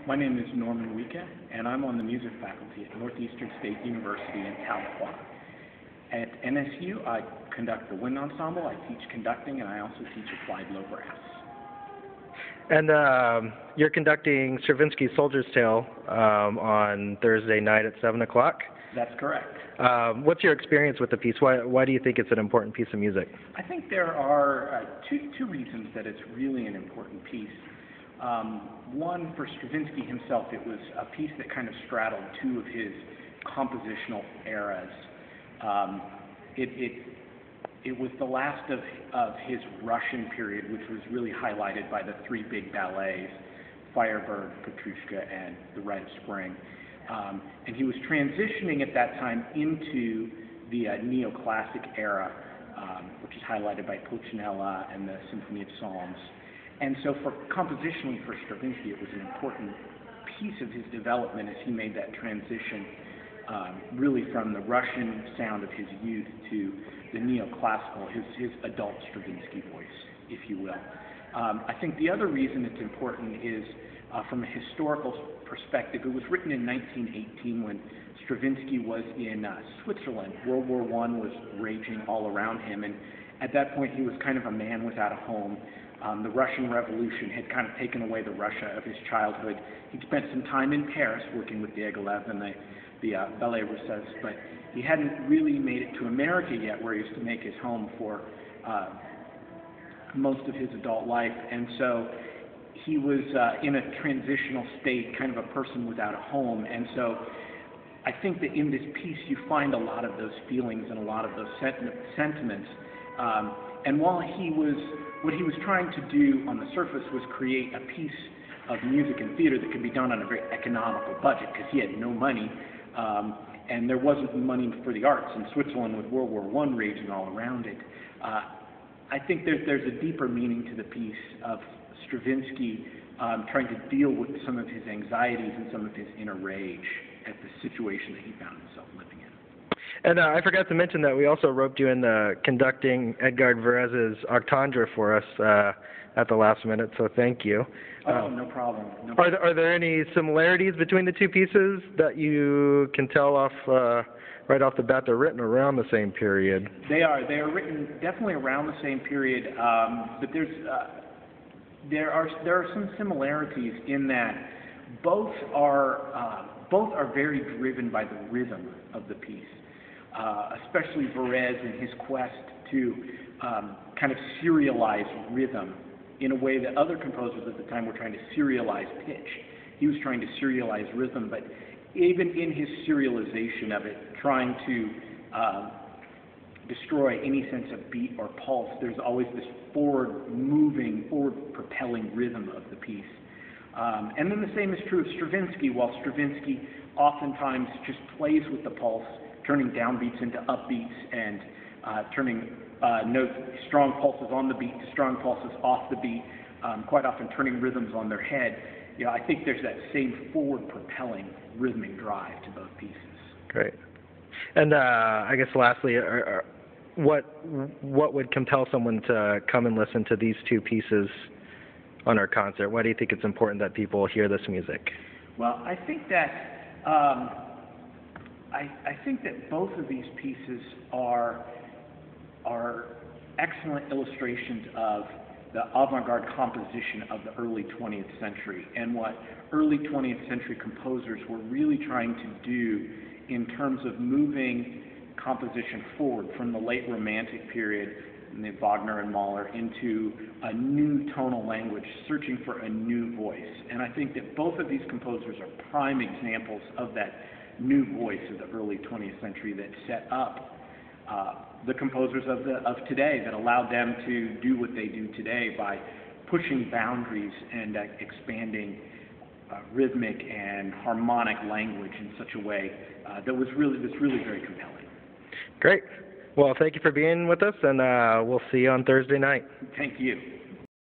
My name is Norman Wika, and I'm on the music faculty at Northeastern State University in Tahlequah. At NSU, I conduct the wind ensemble, I teach conducting, and I also teach applied low brass. And you're conducting Stravinsky's Soldier's Tale on Thursday night at 7 o'clock? That's correct. What's your experience with the piece? Why do you think it's an important piece of music? I think there are two reasons that it's really an important piece. One, for Stravinsky himself, it was a piece that kind of straddled two of his compositional eras. It was the last of his Russian period, which was really highlighted by the three big ballets, Firebird, Petrushka, and The Rite of Spring. And he was transitioning at that time into the neoclassic era, which is highlighted by Pulcinella and the Symphony of Psalms. And so compositionally for Stravinsky, it was an important piece of his development as he made that transition really from the Russian sound of his youth to the neoclassical, his adult Stravinsky voice, if you will. I think the other reason it's important is from a historical perspective. It was written in 1918 when Stravinsky was in Switzerland. World War I was raging all around him, and at that point he was kind of a man without a home. The Russian Revolution had kind of taken away the Russia of his childhood. He'd spent some time in Paris working with Diaghilev and the Ballet Russe, but he hadn't really made it to America yet, where he used to make his home for most of his adult life. And so he was in a transitional state, kind of a person without a home. And so I think that in this piece you find a lot of those feelings and a lot of those sentiments. And while what he was trying to do on the surface was create a piece of music and theater that could be done on a very economical budget, because he had no money, and there wasn't money for the arts in Switzerland with World War I raging all around it. I think there's a deeper meaning to the piece of Stravinsky trying to deal with some of his anxieties and some of his inner rage at the situation that he found himself living in. And I forgot to mention that we also roped you in conducting Edgard Varese's Octandre for us at the last minute, so thank you. Oh, no problem. Are there any similarities between the two pieces that you can tell off right off the bat? They're written around the same period. They are. They are written definitely around the same period, but there are some similarities in that both are very driven by the rhythm of the piece. Especially Varese in his quest to kind of serialize rhythm in a way that other composers at the time were trying to serialize pitch. He was trying to serialize rhythm, but even in his serialization of it, trying to destroy any sense of beat or pulse, there's always this forward-moving, forward-propelling rhythm of the piece. And then the same is true of Stravinsky. While Stravinsky oftentimes just plays with the pulse, turning downbeats into upbeats and turning strong pulses on the beat to strong pulses off the beat, quite often turning rhythms on their head. You know, I think there's that same forward-propelling rhythmic drive to both pieces. Great. And I guess lastly, what would compel someone to come and listen to these two pieces on our concert? Why do you think it's important that people hear this music? Well, I think that I think that both of these pieces are excellent illustrations of the avant-garde composition of the early 20th century and what early 20th century composers were really trying to do in terms of moving composition forward from the late Romantic period, the Wagner and Mahler, into a new tonal language, searching for a new voice. And I think that both of these composers are prime examples of that new voice of the early 20th century that set up the composers of today, that allowed them to do what they do today by pushing boundaries and expanding rhythmic and harmonic language in such a way that was really very compelling. Great. Well, thank you for being with us, and we'll see you on Thursday night. Thank you.